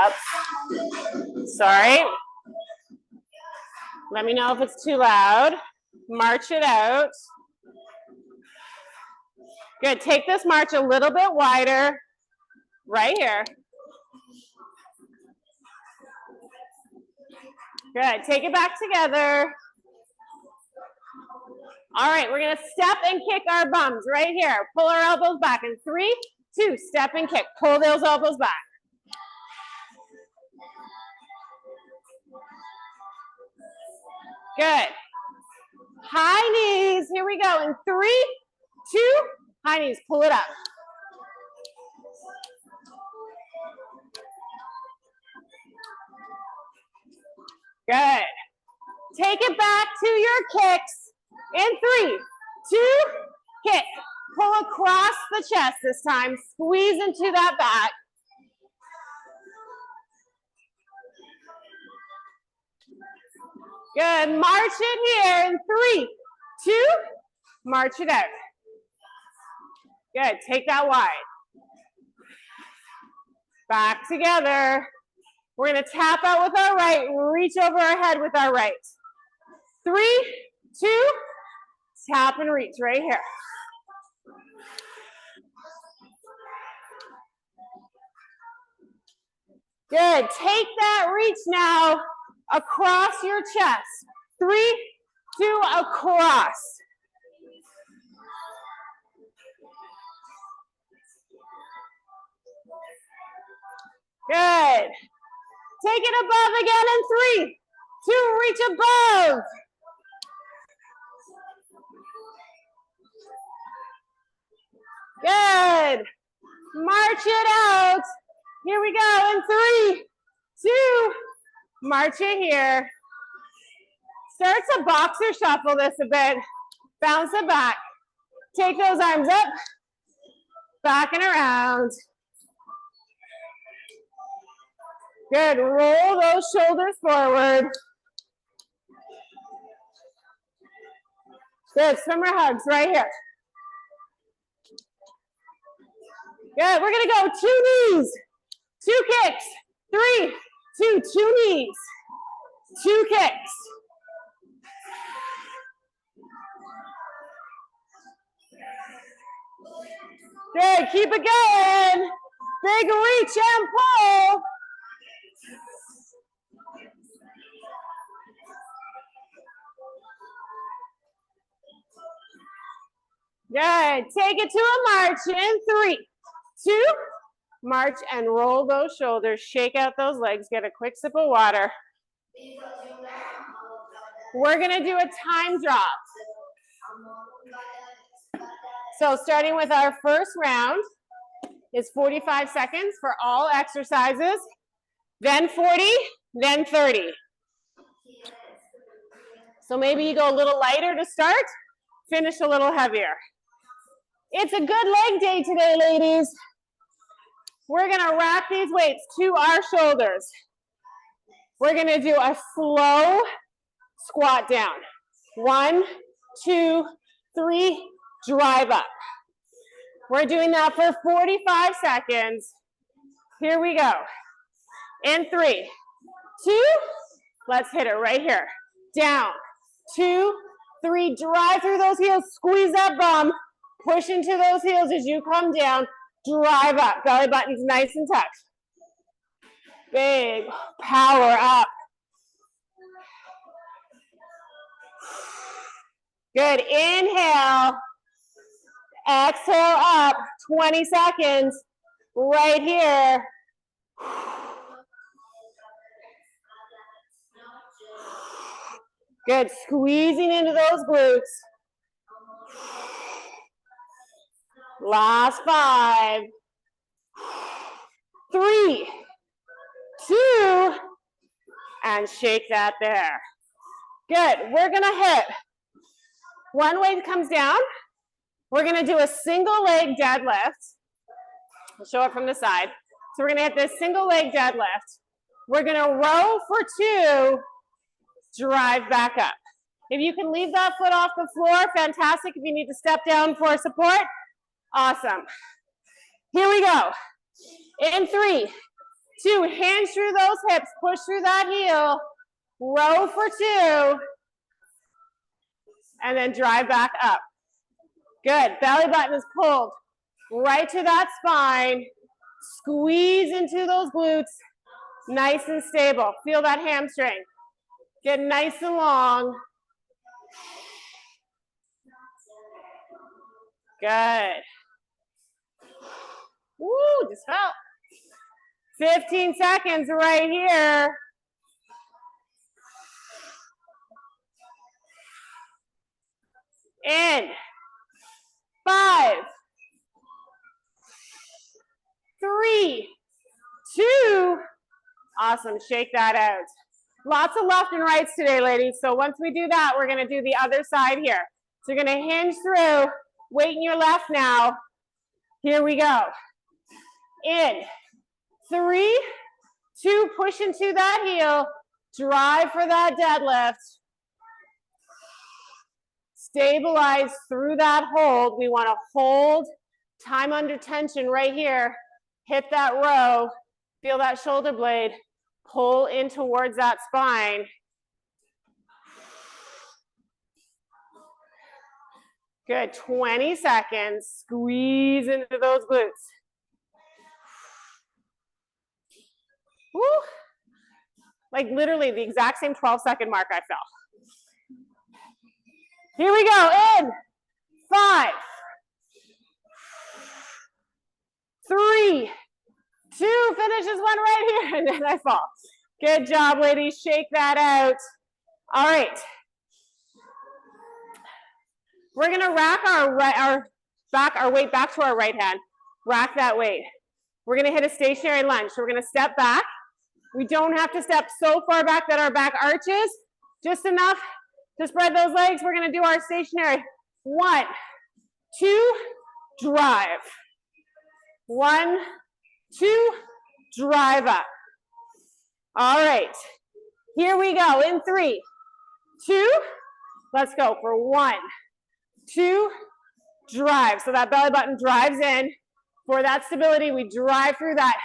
Oops. Sorry. Let me know if it's too loud. March it out. Good. Take this march a little bit wider. Right here. Good. Take it back together. All right, we're going to step and kick our bums right here. Pull our elbows back in 3, 2, step and kick. Pull those elbows back. Good. High knees. Here we go. In 3, 2, high knees. Pull it up. Good. Take it back to your kicks. In 3, 2, kick. Pull across the chest this time. Squeeze into that back. Good. March it here in 3, 2, march it out. Good. Take that wide. Back together. We're going to tap out with our right, reach over our head with our right. 3, 2, tap and reach right here. Good. Take that reach now across your chest. 3, 2, across. Good. Take it above again in 3, 2, reach above. Good. March it out. Here we go in 3, 2, march it here. Start to boxer shuffle this a bit. Bounce it back. Take those arms up, back and around. Good. Roll those shoulders forward. Good. Swimmer hugs right here. Good. We're going to go 2 knees, 2 kicks. 3, 2, 2 knees, 2 kicks. Good. Keep it going. Big reach and pull. Good. Take it to a march in 3, 2, march and roll those shoulders. Shake out those legs. Get a quick sip of water. We're going to do a time drop. So starting with our first round is 45 seconds for all exercises, then 40, then 30. So maybe you go a little lighter to start, finish a little heavier. It's a good leg day today, ladies. We're going to rack these weights to our shoulders. We're going to do a slow squat down. 1, 2, 3, drive up. We're doing that for 45 seconds. Here we go. In 3, 2, let's hit it right here. Down, 2, 3, drive through those heels, squeeze that bum. Push into those heels as you come down. Drive up. Belly button's nice and tucked. Big power up. Good. Inhale. Exhale up. 20 seconds. Right here. Good. Squeezing into those glutes. Last 5, 3, 2, and shake that there. Good. We're going to hit. One weight comes down. We're going to do a single leg deadlift. I'll show it from the side. So we're going to hit this single leg deadlift. We're going to row for 2, drive back up. If you can leave that foot off the floor, fantastic. If you need to step down for support, awesome. Here we go. In 3, 2, hinge through those hips, push through that heel, row for 2, and then drive back up. Good, belly button is pulled right to that spine, squeeze into those glutes, nice and stable. Feel that hamstring, get nice and long. Good. Woo, just felt. 15 seconds right here. In 5, 3, 2. Awesome, shake that out. Lots of left and rights today, ladies. So once we do that, we're gonna do the other side here. So you're gonna hinge through, weight in your left now. Here we go. In 3, 2, push into that heel, drive for that deadlift. Stabilize through that hold. We want to hold time under tension right here. Hit that row. Feel that shoulder blade. Pull in towards that spine. Good. 20 seconds. Squeeze into those glutes. Woo. Like literally the exact same 12-second mark I felt. Here we go, in 5, 3, 2, finishes one right here, and then I fall. Good job, ladies, shake that out. All right. We're gonna rack our weight back to our right hand. Rack that weight. We're gonna hit a stationary lunge. So we're gonna step back. We don't have to step so far back that our back arches, just enough to spread those legs. We're gonna do our stationary. 1, 2, drive. 1, 2, drive up. All right, here we go in 3, 2, let's go for 1, 2, drive. So that belly button drives in. For that stability, we drive through that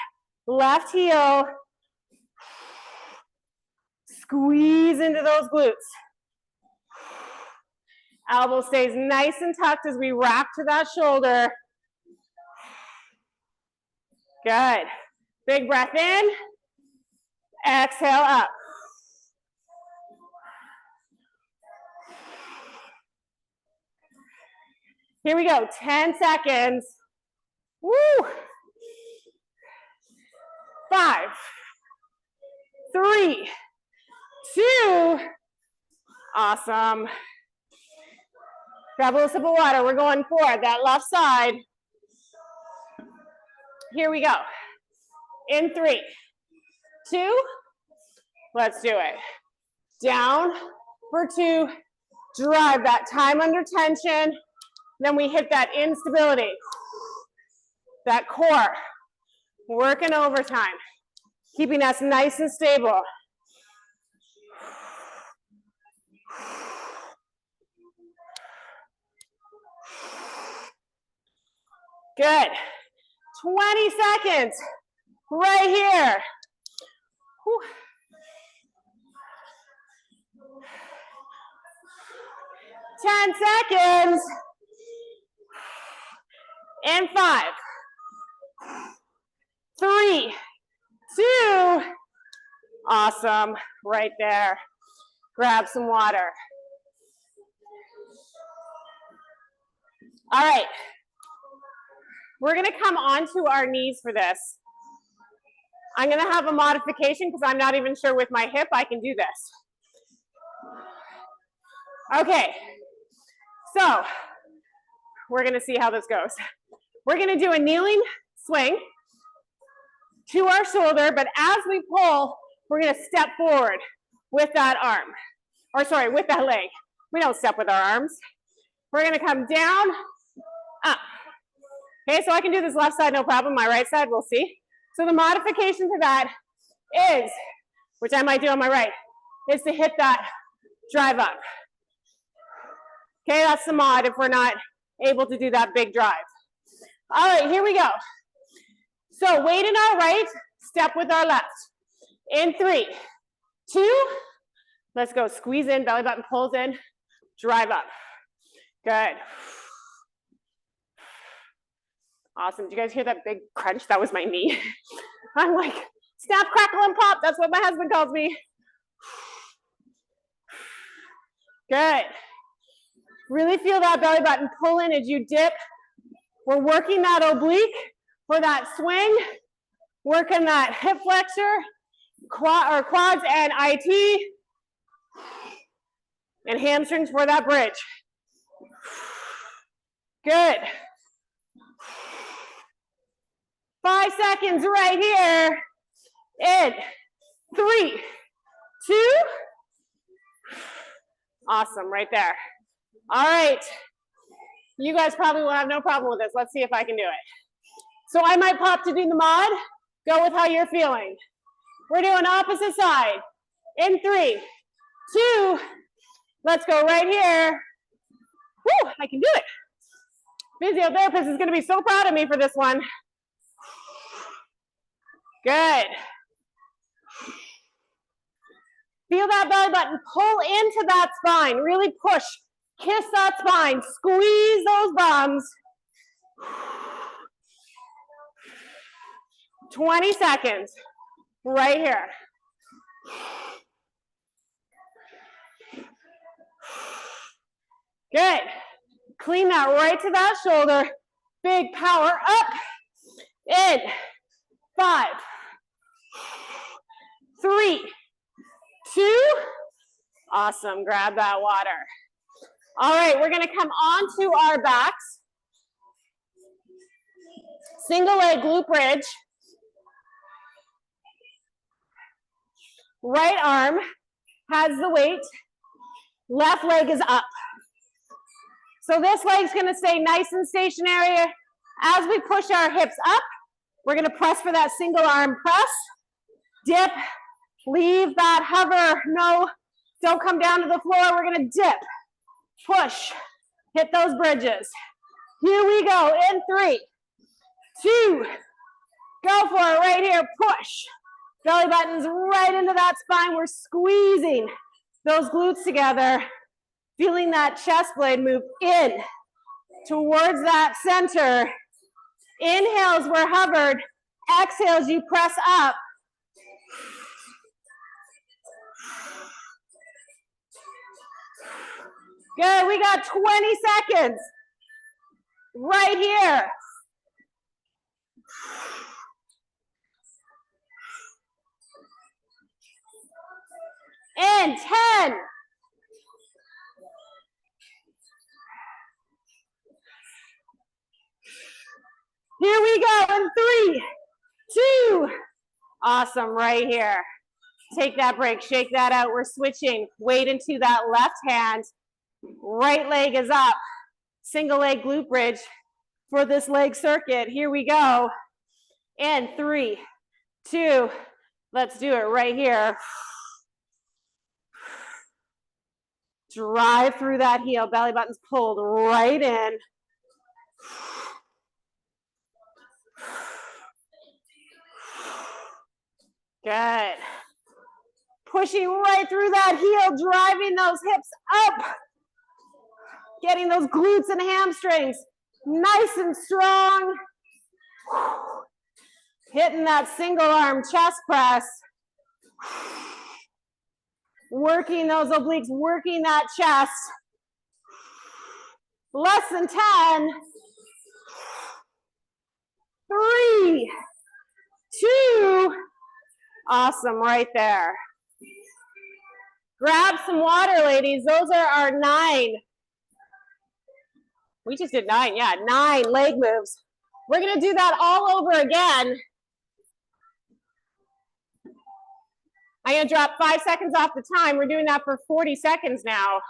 left heel. Squeeze into those glutes. Elbow stays nice and tucked as we wrap to that shoulder. Good. Big breath in. Exhale up. Here we go, 10 seconds. Woo! 5, 3, 2. Awesome. Grab a little sip of water. We're going for that left side. Here we go. In 3, 2. Let's do it. Down for 2. Drive that time under tension. Then we hit that instability. That core. Working overtime. Keeping us nice and stable. Good. 20 seconds. Right here. Whew. 10 seconds. And 5, 3, 2. Awesome. Right there. Grab some water. All right. We're going to come onto our knees for this. I'm going to have a modification because I'm not even sure with my hip I can do this. Okay. So we're going to see how this goes. We're going to do a kneeling swing to our shoulder, but as we pull, we're going to step forward with that arm, or sorry, with that leg. We don't step with our arms. We're going to come down, up. Okay, so I can do this left side, no problem. My right side, we'll see. So the modification to that is, which I might do on my right, is to hit that drive up. Okay, that's the mod if we're not able to do that big drive. All right, here we go. So weight in our right, step with our left. In 3, 2, let's go. Squeeze in, belly button pulls in, drive up. Good. Awesome. Did you guys hear that big crunch? That was my knee. I'm like, snap, crackle, and pop. That's what my husband calls me. Good. Really feel that belly button pull in as you dip. We're working that oblique for that swing, working that hip flexor, quads and IT, and hamstrings for that bridge. Good. 5 seconds right here. In 3, 2. Awesome, right there. All right. You guys probably will have no problem with this. Let's see if I can do it. So I might pop to do the mod. Go with how you're feeling. We're doing opposite side. In 3, 2. Let's go right here. Woo, I can do it. Physiotherapist is going to be so proud of me for this one. Good. Feel that belly button pull into that spine. Really push. Kiss that spine. Squeeze those bums. 20 seconds. Right here. Good. Clean that right to that shoulder. Big power up. In 5, 3, 2. Awesome. Grab that water. All right, we're going to come onto our backs. Single leg glute bridge. Right arm has the weight. Left leg is up. So this leg's going to stay nice and stationary. As we push our hips up, we're going to press for that single arm press. Dip. Leave that hover. No, don't come down to the floor. We're going to dip. Push. Hit those bridges. Here we go. In 3, 2. Go for it right here. Push. Belly buttons right into that spine. We're squeezing those glutes together. Feeling that chest blade move in towards that center. Inhales, we're hovered. Exhales, you press up. Good, we got 20 seconds. Right here. And 10. Here we go in 3, 2. Awesome, right here. Take that break, shake that out. We're switching. Weight into that left hand. Right leg is up. Single leg glute bridge for this leg circuit. Here we go. And 3, 2. Let's do it right here. Drive through that heel. Belly button's pulled right in. Good. Pushing right through that heel, driving those hips up. Getting those glutes and hamstrings nice and strong. Hitting that single arm chest press. Working those obliques, working that chest. Less than 10. 3, 2. Awesome, right there. Grab some water, ladies. Those are our 9. We just did 9, yeah, 9 leg moves. We're gonna do that all over again. I'm gonna drop 5 seconds off the time. We're doing that for 40 seconds now.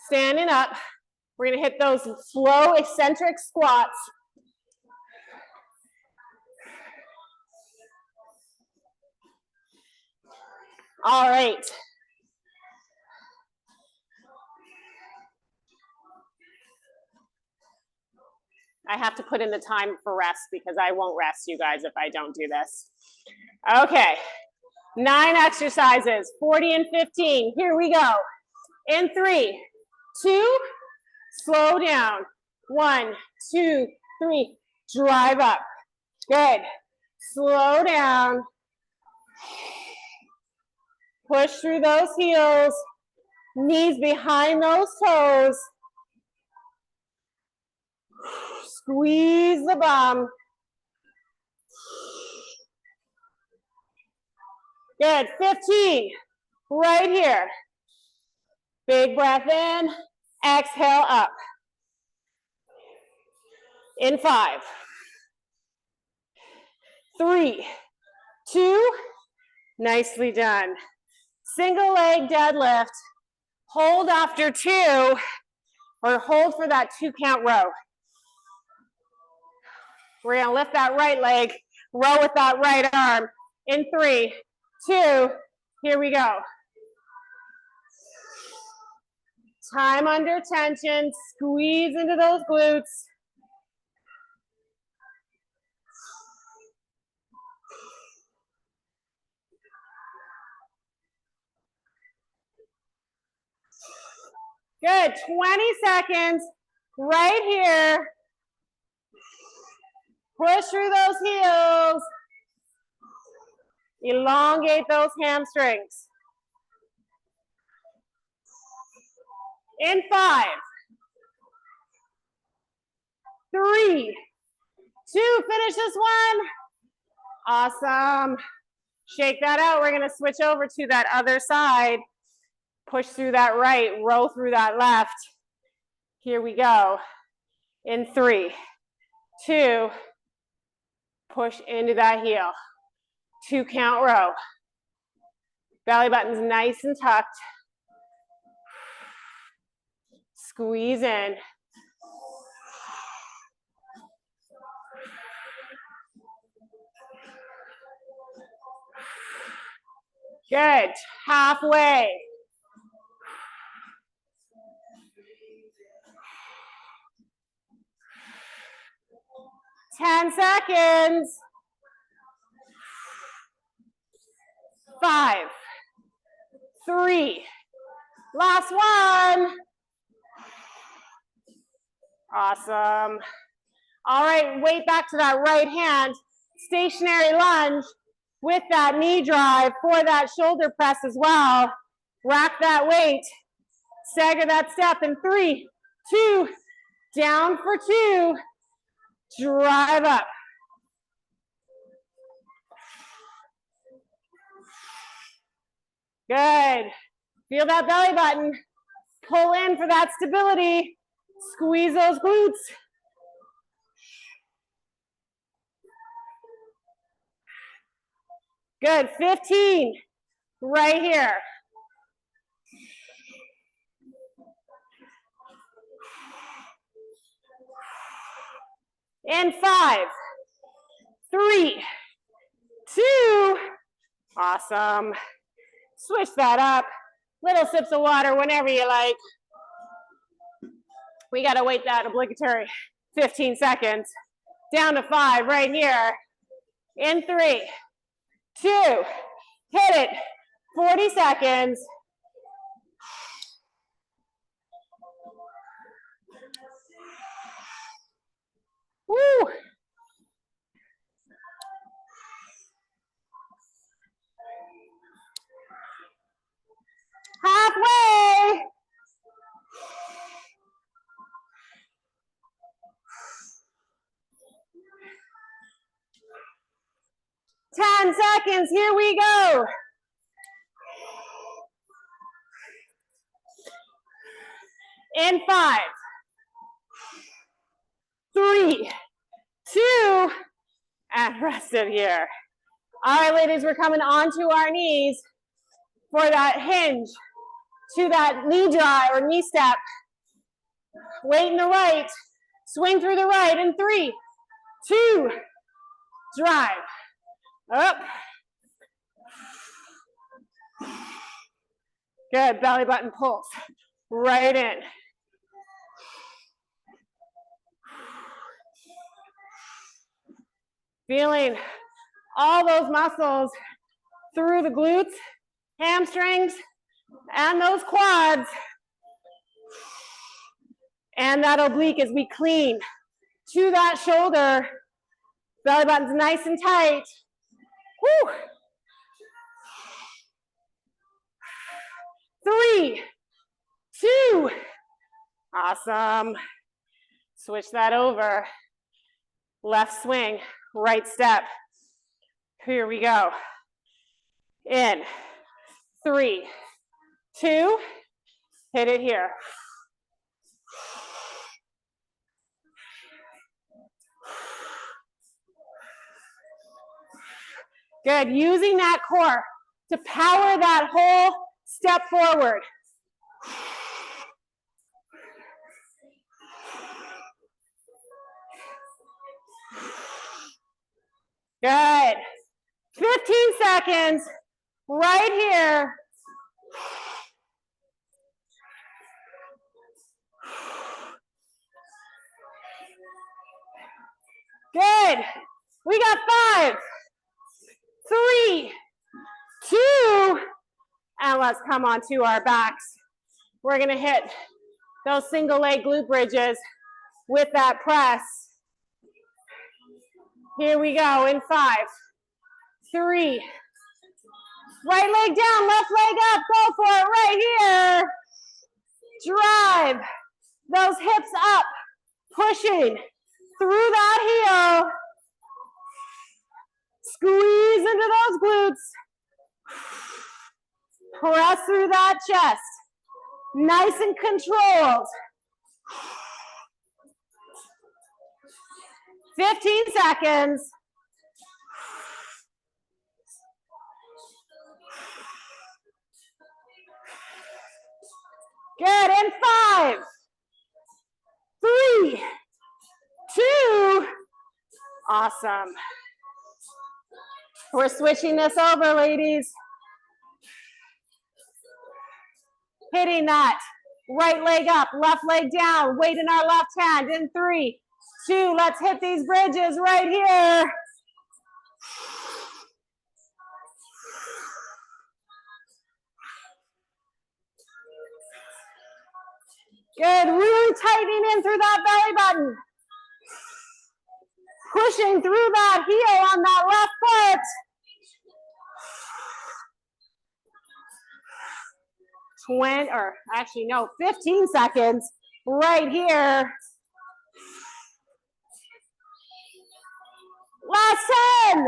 Standing up. We're gonna hit those slow eccentric squats. All right. I have to put in the time for rest because I won't rest, you guys, if I don't do this. Okay, 9 exercises, 40 and 15. Here we go. In 3, 2, slow down. 1, 2, 3, drive up. Good. Slow down. Push through those heels. Knees behind those toes. Squeeze the bum. Good. 15. Right here. Big breath in. Exhale up. In 5, 3, 2, nicely done. Single leg deadlift. Hold after 2, or hold for that 2 count row. We're gonna lift that right leg, row with that right arm. In 3, 2, here we go. Time under tension, squeeze into those glutes. Good, 20 seconds, right here. Push through those heels. Elongate those hamstrings. In 5, 3, 2, finish this one. Awesome. Shake that out. We're gonna switch over to that other side. Push through that right, row through that left. Here we go. In 3, 2, push into that heel. 2 count row. Belly button's nice and tucked. Squeeze in. Good, halfway. Ten seconds. 5, 3, last one. Awesome. All right, weight back to that right hand. Stationary lunge with that knee drive for that shoulder press as well. Rack that weight. Stagger that step in 3, 2, down for 2. Drive up. Good. Feel that belly button. Pull in for that stability. Squeeze those glutes. Good. 15. Right here. In 5, 3, 2. Awesome. Switch that up. Little sips of water whenever you like. We got to wait that obligatory 15 seconds. Down to 5 right here. In 3, 2, hit it. 40 seconds. Woo! Halfway. Ten seconds, here we go. In 5, 3, 2, and rest it here. All right, ladies, we're coming onto our knees for that hinge to that knee drive or knee step. Weight in the right, swing through the right in 3, 2, drive, up. Good, belly button pulse, right in. Feeling all those muscles through the glutes, hamstrings, and those quads. And that oblique as we clean to that shoulder. Belly button's nice and tight. Woo. 3, 2. Awesome. Switch that over. Left swing, right step. Here we go. In 3, 2. Hit it here. Good. Using that core to power that whole step forward. Good. 15 seconds right here. Good. We got 5, 3, 2, and let's come on to our backs. We're going to hit those single leg glute bridges with that press. Here we go in 5, 3. Right leg down, left leg up. Go for it right here. Drive those hips up, pushing through that heel. Squeeze into those glutes. Press through that chest. Nice and controlled. 15 seconds. Good, in 5, 3, 2. Awesome. We're switching this over, ladies. Hitting that right leg up, left leg down, weight in our left hand in 3, 2. Let's hit these bridges right here. Good, really tightening in through that belly button. Pushing through that heel on that left foot. 20, or actually no, 15 seconds right here. Last 10.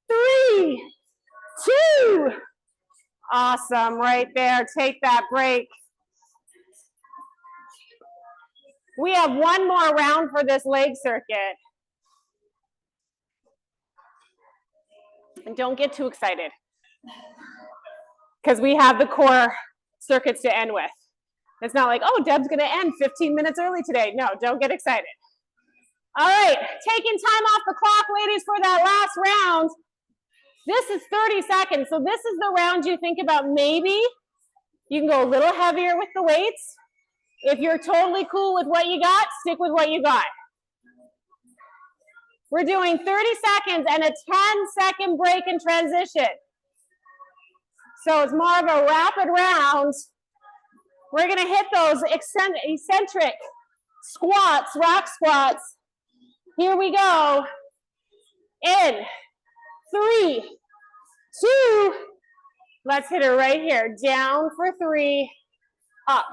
3, 2. Awesome, right there. Take that break. We have one more round for this leg circuit. And don't get too excited, because we have the core circuits to end with. It's not like, oh, Deb's gonna end 15 minutes early today. No, don't get excited. All right, taking time off the clock, ladies, for that last round. This is 30 seconds, so this is the round you think about. Maybe you can go a little heavier with the weights. If you're totally cool with what you got, stick with what you got. We're doing 30 seconds and a 10-second break in transition. So it's more of a rapid round. We're gonna hit those eccentric squats, rock squats. Here we go. In 3, 2, let's hit it right here. Down for 3, up.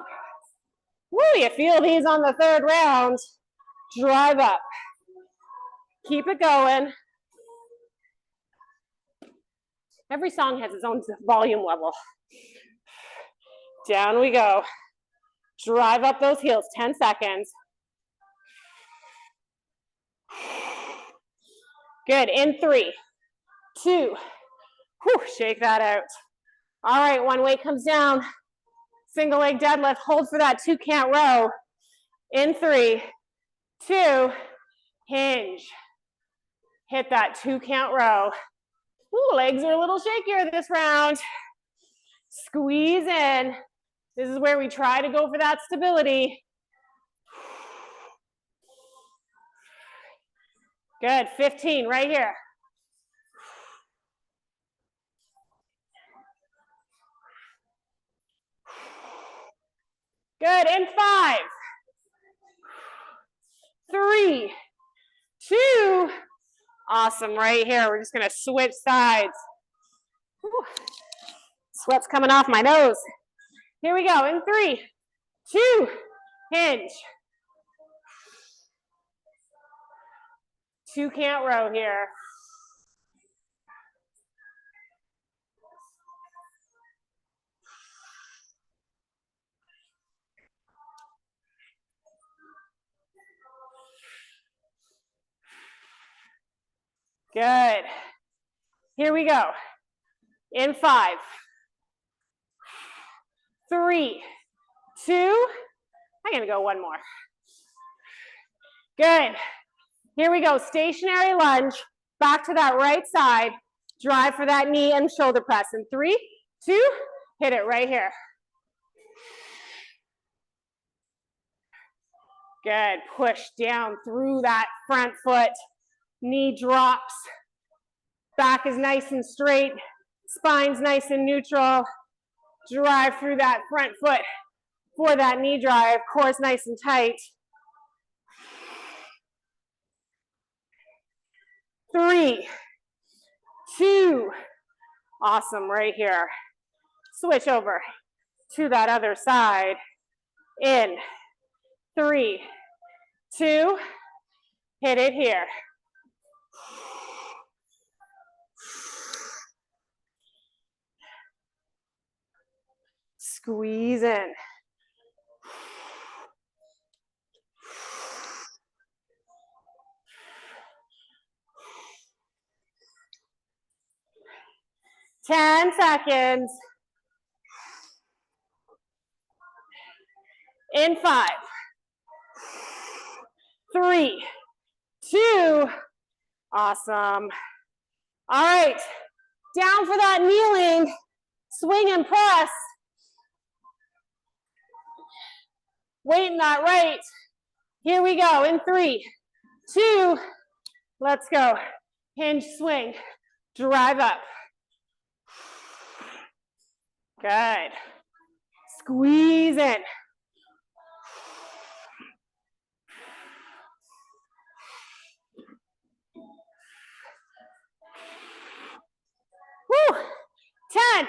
Woo, you feel these on the third round. Drive up. Keep it going. Every song has its own volume level. Down we go. Drive up those heels, 10 seconds. Good, in 3, 2, whew, shake that out. All right, one weight comes down. Single leg deadlift, hold for that 2 count row. In 3, 2, hinge. Hit that 2 count row. Ooh, legs are a little shakier this round. Squeeze in. This is where we try to go for that stability. Good, 15 right here. Good, in 5, 3, 2, awesome, right here. We're just gonna switch sides. Whew. Sweat's coming off my nose. Here we go, in 3, 2, hinge. 2 count row here. Good. Here we go. In 5, 3, 2, I'm gonna go one more. Good. Here we go, stationary lunge, back to that right side, drive for that knee and shoulder press. In 3, 2, hit it right here. Good, push down through that front foot, knee drops, back is nice and straight, spine's nice and neutral, drive through that front foot for that knee drive, core's nice and tight. 3, 2, awesome, right here. Switch over to that other side. In 3, 2, hit it here. Squeeze in. Ten seconds. In 5, 3, 2, awesome. All right, down for that kneeling, swing and press. Weight in that right. Here we go, in 3, 2, let's go. Hinge swing, drive up. Good. Squeeze in. Woo! 10,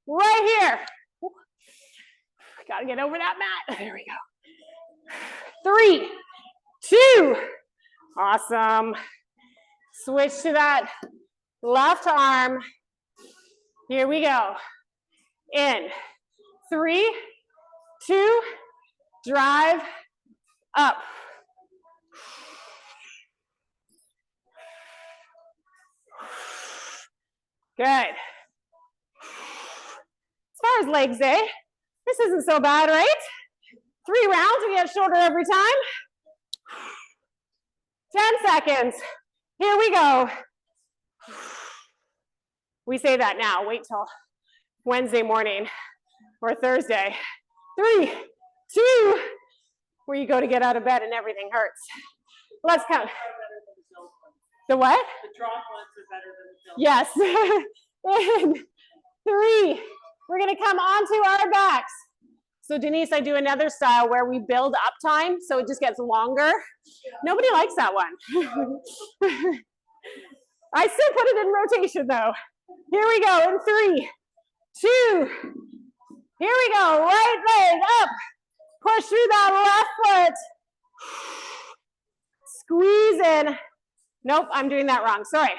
right here. Gotta get over that mat. There we go. 3, 2, awesome. Switch to that left arm. Here we go. In 3, 2, drive up. Good. As far as legs, this isn't so bad, right? 3 rounds, we get shoulder every time. 10 seconds. Here we go. We say that now, wait till Wednesday morning or Thursday. 3, 2, where you go to get out of bed and everything hurts. Let's count. The what? The chalk ones are better than the silk. Yes. And 3, we're gonna come onto our backs. So Denise, I do another style where we build up time, so it just gets longer. Nobody likes that one. I still put it in rotation though. Here we go, in 3, 2, here we go, right leg up. Push through that left foot. Squeeze in. Nope, I'm doing that wrong, sorry.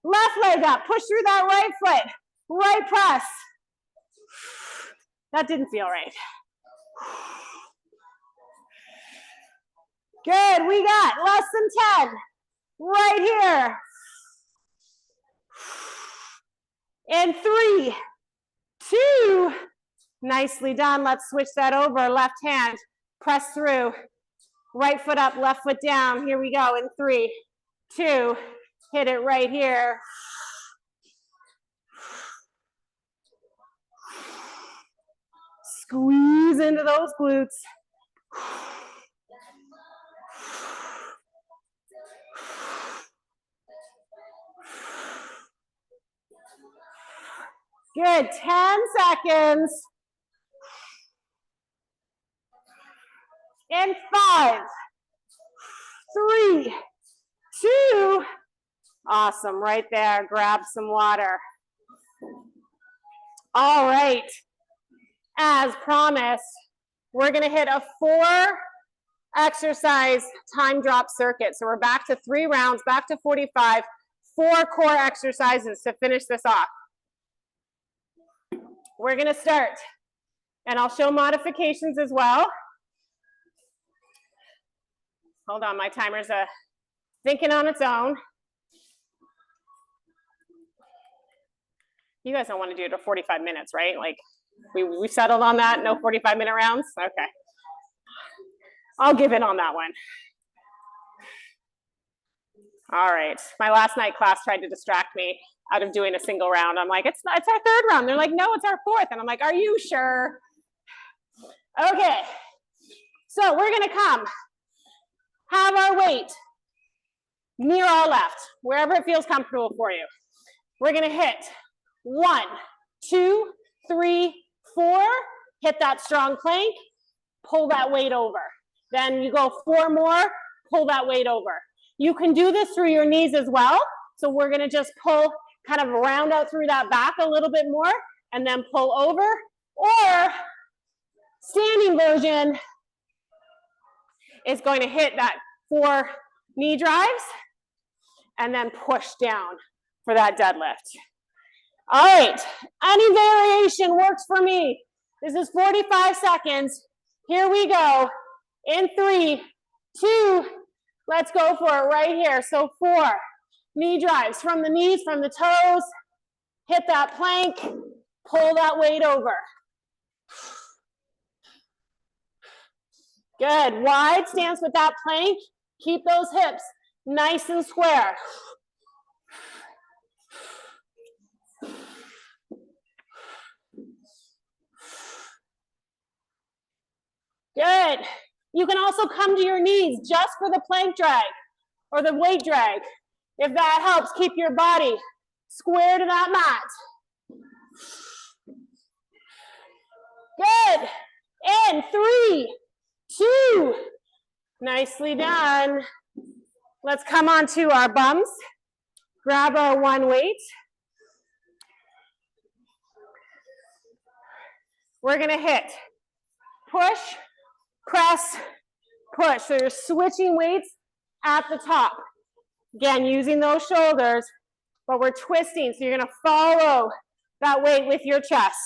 Left leg up, push through that right foot. Right press. That didn't feel right. Good, we got less than 10. Right here. In 3, 2, nicely done. Let's switch that over, left hand, press through. Right foot up, left foot down. Here we go, in 3, 2, hit it right here. Squeeze into those glutes. Good, 10 seconds. In 5, 3, 2, awesome, right there, grab some water. All right, as promised, we're gonna hit a 4 exercise time drop circuit. So we're back to 3 rounds, back to 45, 4 core exercises to finish this off. We're gonna start, and I'll show modifications as well. Hold on, my timer's thinking on its own. You guys don't want to do it at 45 minutes, right? Like, we settled on that, no 45-minute rounds? Okay. I'll give in on that one. All right, my last night class tried to distract me out of doing a single round. I'm like, it's our 3rd round. They're like, no, it's our 4th. And I'm like, are you sure? Okay, so we're gonna have our weight near our left, wherever it feels comfortable for you. We're gonna hit 1, 2, 3, 4, hit that strong plank, pull that weight over. Then you go 4 more, pull that weight over. You can do this through your knees as well. So we're gonna just pull, kind of round out through that back a little bit more, and then pull over. Or standing version is going to hit that 4 knee drives, and then push down for that deadlift. All right, any variation works for me. This is 45 seconds. Here we go. In 3, 2, let's go for it right here. So 4 knee drives from the knees, from the toes. Hit that plank, pull that weight over. Good, wide stance with that plank. Keep those hips nice and square. Good. You can also come to your knees just for the plank drag or the weight drag, if that helps keep your body square to that mat. Good. In 3, 2, nicely done. Let's come onto our bums. Grab our 1 weight. We're gonna hit push, press, push. So you're switching weights at the top. Again, using those shoulders, but we're twisting. So you're gonna follow that weight with your chest.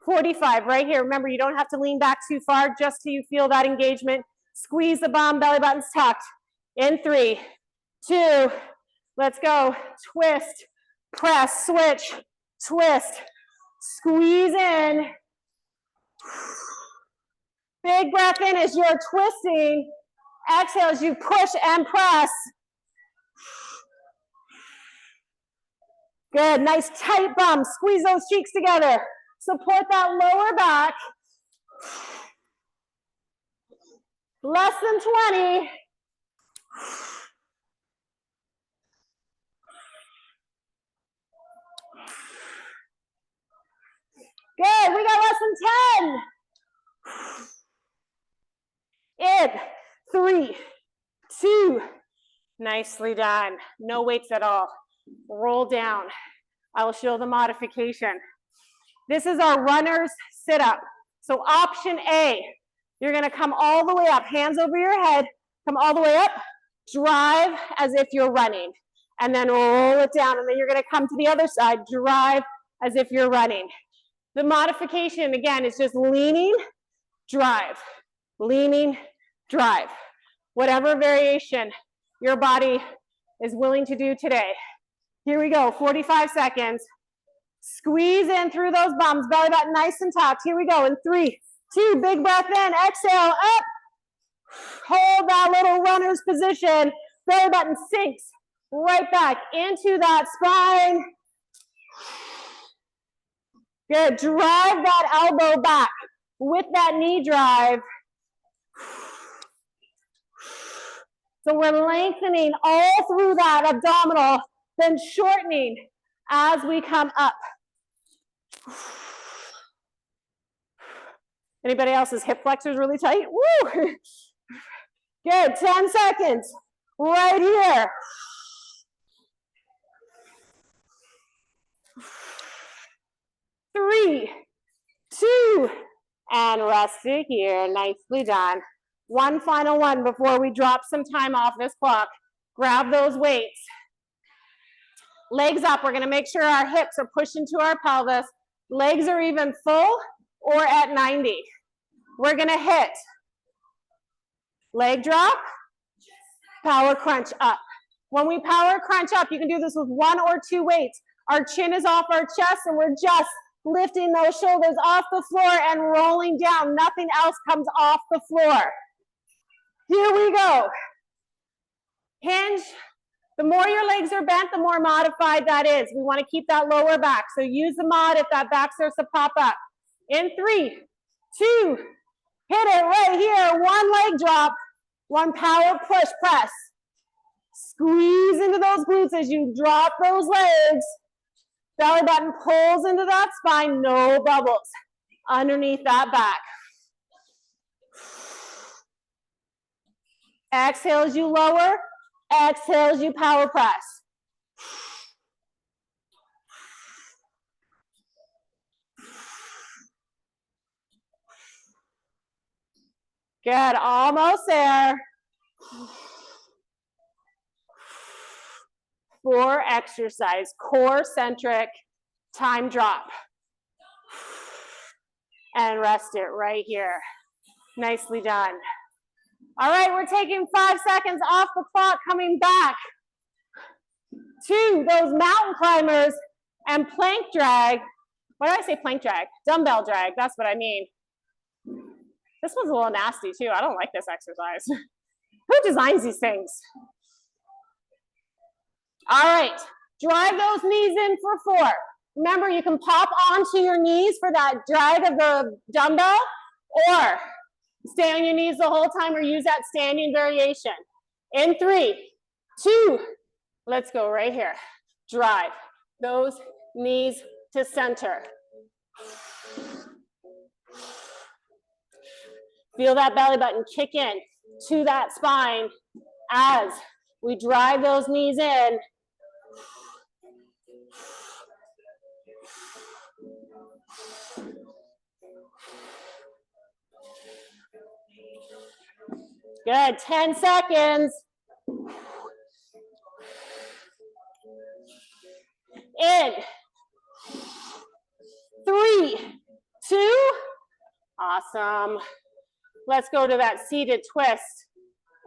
45 right here. Remember, you don't have to lean back too far, just till you feel that engagement. Squeeze the bum, belly button's tucked. In 3, 2, let's go. Twist, press, switch, twist, squeeze in. Big breath in as you're twisting. Exhale as you push and press. Good, nice tight bum. Squeeze those cheeks together. Support that lower back. Less than 20. Good, we got less than 10. In 3, 2, nicely done. No weights at all. Roll down. I will show the modification. This is our runner's sit-up. So option A, you're gonna come all the way up, hands over your head, come all the way up, drive as if you're running, and then roll it down, and then you're gonna come to the other side, drive as if you're running. The modification, again, is just leaning, drive, leaning, drive. Whatever variation your body is willing to do today. Here we go, 45 seconds. Squeeze in through those bums, belly button nice and tucked. Here we go, in 3, 2, big breath in, exhale, up. Hold that little runner's position. Belly button sinks right back into that spine. Good, drive that elbow back with that knee drive. So we're lengthening all through that abdominal, then shortening as we come up. Anybody else's hip flexors really tight? Woo! Good, 10 seconds. Right here. 3, 2, and rest it here. Nicely done. One final one before we drop some time off this clock. Grab those weights. Legs up. We're going to make sure our hips are pushed into our pelvis. Legs are even full or at 90. We're going to hit leg drop, power crunch up. When we power crunch up, you can do this with 1 or 2 weights. Our chin is off our chest, and we're just lifting those shoulders off the floor and rolling down. Nothing else comes off the floor. Here we go. Hinge. The more your legs are bent, the more modified that is. We want to keep that lower back. So use the mod if that back starts to pop up. In 3, 2, hit it right here. 1 leg drop, 1 power push press. Squeeze into those glutes as you drop those legs. Belly button pulls into that spine, no bubbles underneath that back. Exhale as you lower, exhale as you power press. Good, almost there. 4 exercise, core centric, time drop. And rest it right here. Nicely done. All right, we're taking 5 seconds off the clock, coming back to those mountain climbers and plank drag. Why did I say plank drag? Dumbbell drag, that's what I mean. This one's a little nasty too. I don't like this exercise. Who designs these things? All right, drive those knees in for 4. Remember, you can pop onto your knees for that drag of the dumbbell, or stay on your knees the whole time, or use that standing variation. In 3, 2, let's go right here. Drive those knees to center. Feel that belly button kick in to that spine as we drive those knees in. Good, 10 seconds. In 3, 2, awesome. Let's go to that seated twist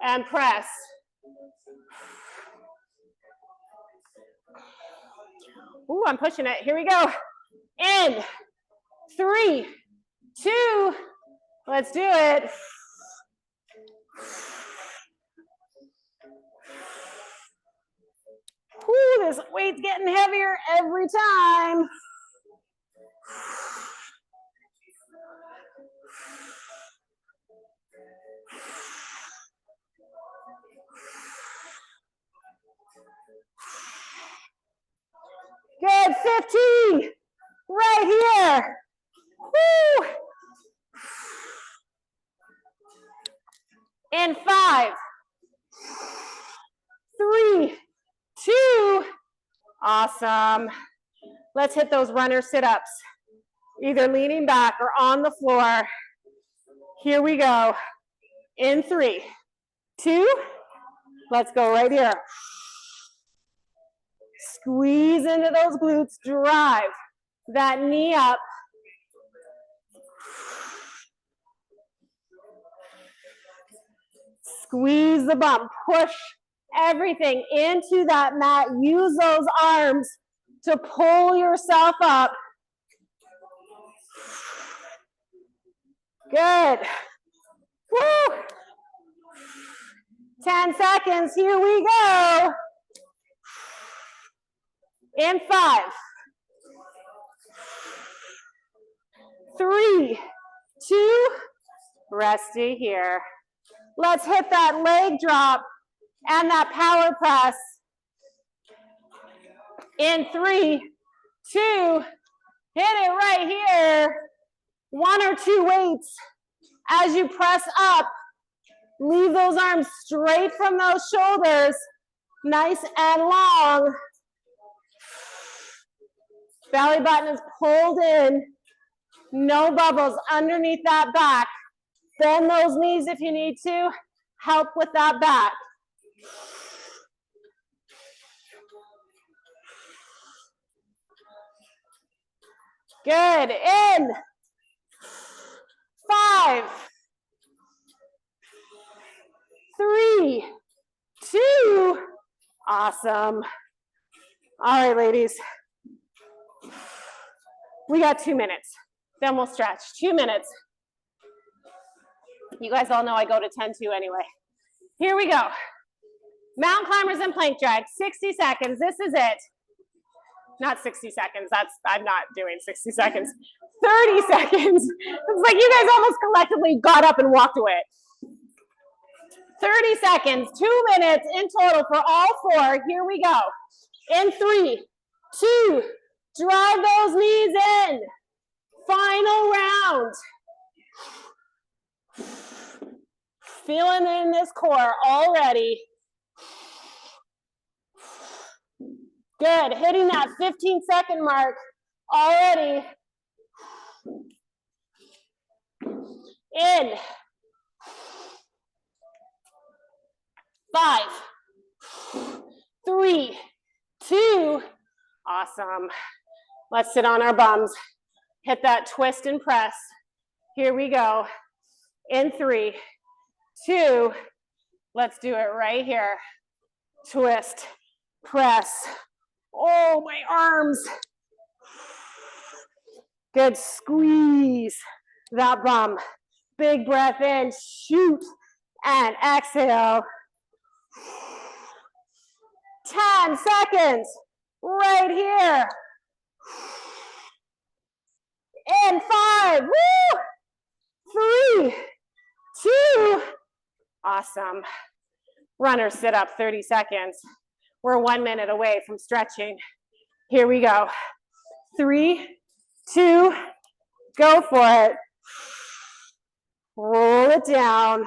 and press. Ooh, I'm pushing it. Here we go. In 3, 2, let's do it. Ooh, this weight's getting heavier every time. Good, 15, right here. Woo. In 5, 3, 2, awesome. Let's hit those runner sit-ups, either leaning back or on the floor. Here we go. In 3, 2, let's go right here. Squeeze into those glutes, drive that knee up. Squeeze the bump, push everything into that mat. Use those arms to pull yourself up. Good. Woo. 10 seconds, here we go. In 5, 3, 2, rest it here. Let's hit that leg drop and that power press. In 3, 2, Hit it right here. 1 or 2 weights. As you press up, leave those arms straight from those shoulders, nice and long. Belly button is pulled in, no bubbles underneath that back. Bend those knees if you need to, help with that back. Good, in. 5, 3, 2, awesome. All right, ladies. We got 2 minutes, then we'll stretch. 2 minutes. You guys all know I go to 10-2 anyway. Here we go. Mountain climbers and plank drag, 60 seconds, this is it. Not 60 seconds, I'm not doing 60 seconds. 30 seconds. It's like you guys almost collectively got up and walked away. 30 seconds, 2 minutes in total for all 4. Here we go. In 3, 2, drive those knees in. Final round. Feeling it in this core already. Good, hitting that 15-second mark already. In. 5, 3, 2, awesome. Let's sit on our bums. Hit that twist and press. Here we go. In 3, 2, let's do it right here. Twist, press. Oh, my arms. Good, squeeze that bum. Big breath in, shoot, and exhale. 10 seconds, right here. In 5, woo! 3, 2, awesome. Runner sit up, 30 seconds. We're 1 minute away from stretching. Here we go. 3, 2, go for it. Roll it down.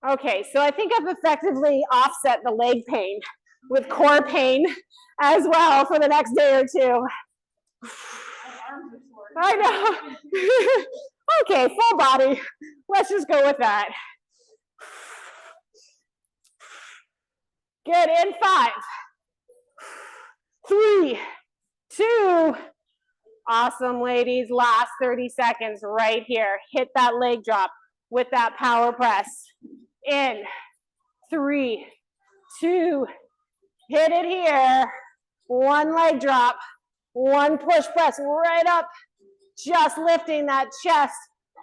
Okay, so I think I've effectively offset the leg pain with core pain as well for the next day or 2. I know. Okay, full body. Let's just go with that. Good, in 5, 3, 2, awesome, ladies. Last 30 seconds right here. Hit that leg drop with that power press. In 3, 2, hit it here. 1 leg drop, 1 push press right up, just lifting that chest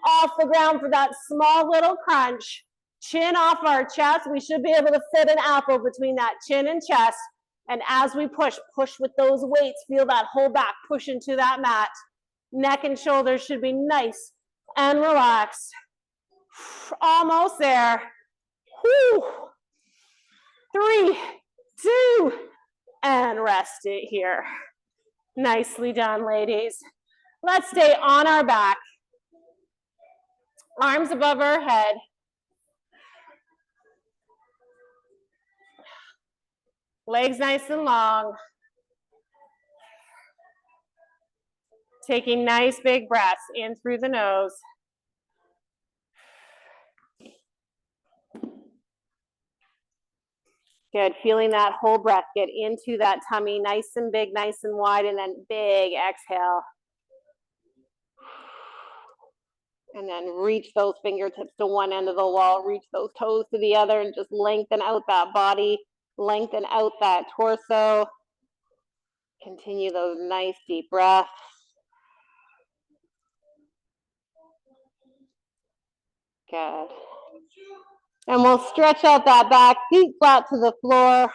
off the ground for that small little crunch. Chin off our chest. We should be able to fit an apple between that chin and chest. And as we push, push with those weights. Feel that whole back push into that mat. Neck and shoulders should be nice and relaxed. Almost there. Whew. 3, 2, and rest it here. Nicely done, ladies. Let's stay on our back. Arms above our head. Legs nice and long. Taking nice big breaths in through the nose. Good, feeling that whole breath get into that tummy, nice and big, nice and wide, and then big exhale. And then reach those fingertips to one end of the wall, reach those toes to the other, and just lengthen out that body, lengthen out that torso. Continue those nice deep breaths. Good. And we'll stretch out that back, feet flat to the floor,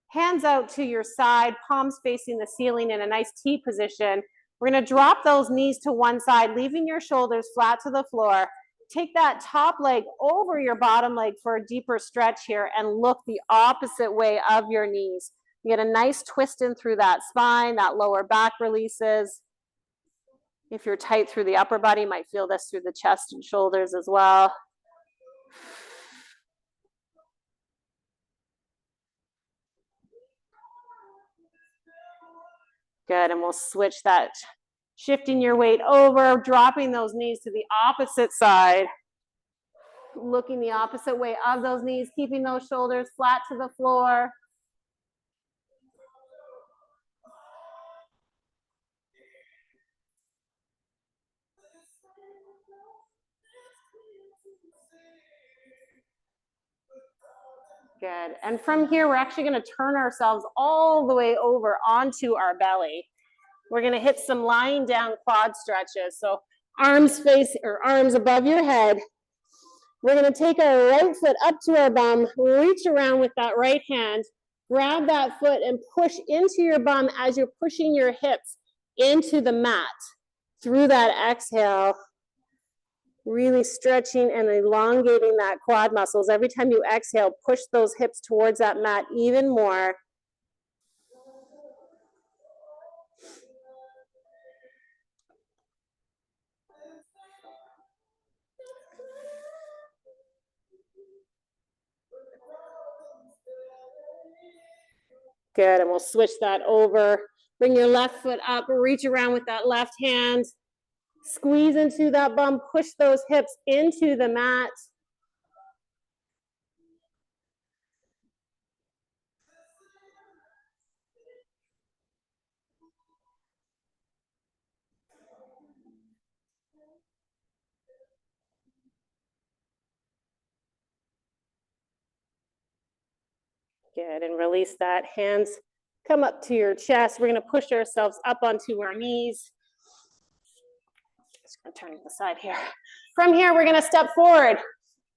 hands out to your side, palms facing the ceiling in a nice T position. We're gonna drop those knees to one side, leaving your shoulders flat to the floor. Take that top leg over your bottom leg for a deeper stretch here and look the opposite way of your knees. You get a nice twist in through that spine, that lower back releases. If you're tight through the upper body, you might feel this through the chest and shoulders as well. Good, and we'll switch that, shifting your weight over, dropping those knees to the opposite side. Looking the opposite way of those knees, keeping those shoulders flat to the floor. Good, and from here, we're actually gonna turn ourselves all the way over onto our belly. We're gonna hit some lying down quad stretches. So arms above your head. We're gonna take our right foot up to our bum, reach around with that right hand, grab that foot and push into your bum as you're pushing your hips into the mat. Through that exhale, really stretching and elongating that quad muscles. Every time you exhale, push those hips towards that mat even more. Good, and we'll switch that over. Bring your left foot up, reach around with that left hand. Squeeze into that bum, push those hips into the mat. Good, and release that. Hands come up to your chest. We're gonna push ourselves up onto our knees. Just gonna turn to the side here. From here, we're gonna step forward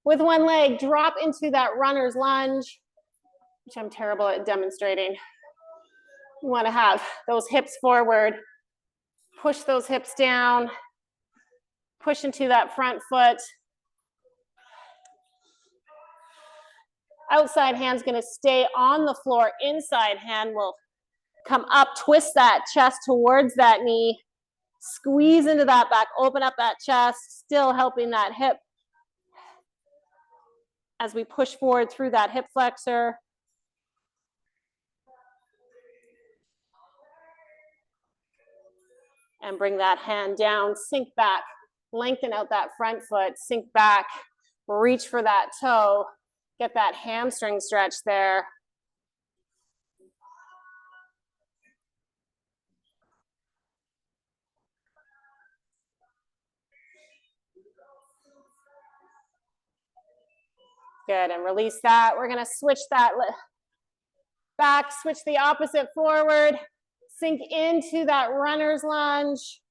with one leg, drop into that runner's lunge, which I'm terrible at demonstrating. You wanna have those hips forward, push those hips down, push into that front foot. Outside hand's gonna stay on the floor. Inside hand will come up, twist that chest towards that knee, squeeze into that back, open up that chest, still helping that hip as we push forward through that hip flexor. And bring that hand down, sink back, lengthen out that front foot, sink back, reach for that toe, get that hamstring stretch there. Good, and release that. We're gonna switch that back, switch the opposite forward, sink into that runner's lunge.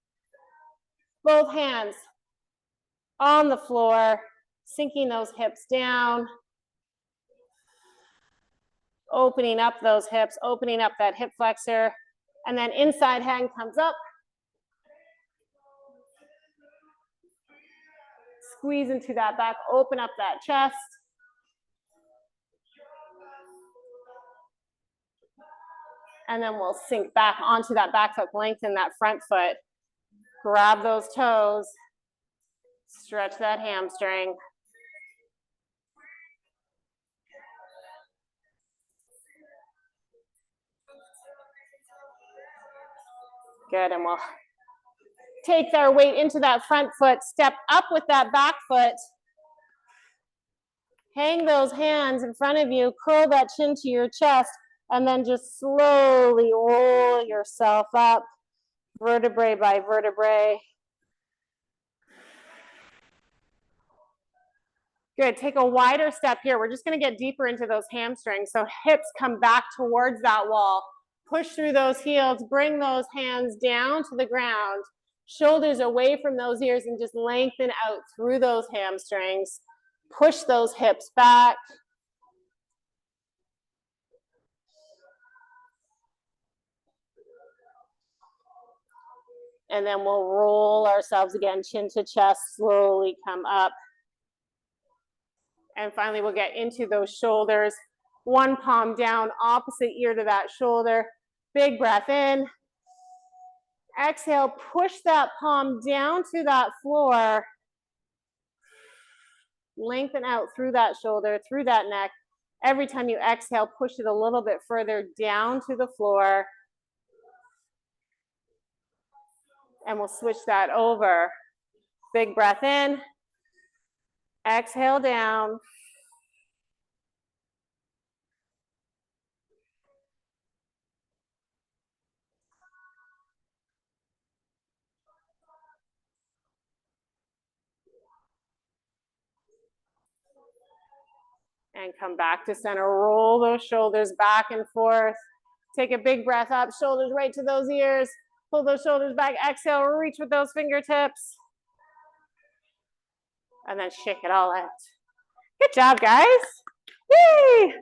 Both hands on the floor, sinking those hips down. Opening up those hips, opening up that hip flexor, and then inside hand comes up. Squeeze into that back, open up that chest. And then we'll sink back onto that back foot, lengthen that front foot. Grab those toes, stretch that hamstring. Good, and we'll take our weight into that front foot, step up with that back foot. Hang those hands in front of you, curl that chin to your chest, and then just slowly roll yourself up, vertebrae by vertebrae. Good, take a wider step here. We're just gonna get deeper into those hamstrings. So hips come back towards that wall. Push through those heels, bring those hands down to the ground. Shoulders away from those ears and just lengthen out through those hamstrings. Push those hips back. And then we'll roll ourselves again, chin to chest, slowly come up. And finally, we'll get into those shoulders. One palm down, opposite ear to that shoulder. Big breath in. Exhale, push that palm down to that floor. Lengthen out through that shoulder, through that neck. Every time you exhale, push it a little bit further down to the floor. And we'll switch that over. Big breath in. Exhale down. And come back to center. Roll those shoulders back and forth. Take a big breath up, shoulders right to those ears. Pull those shoulders back. Exhale, reach with those fingertips. And then shake it all out. Good job, guys. Yay!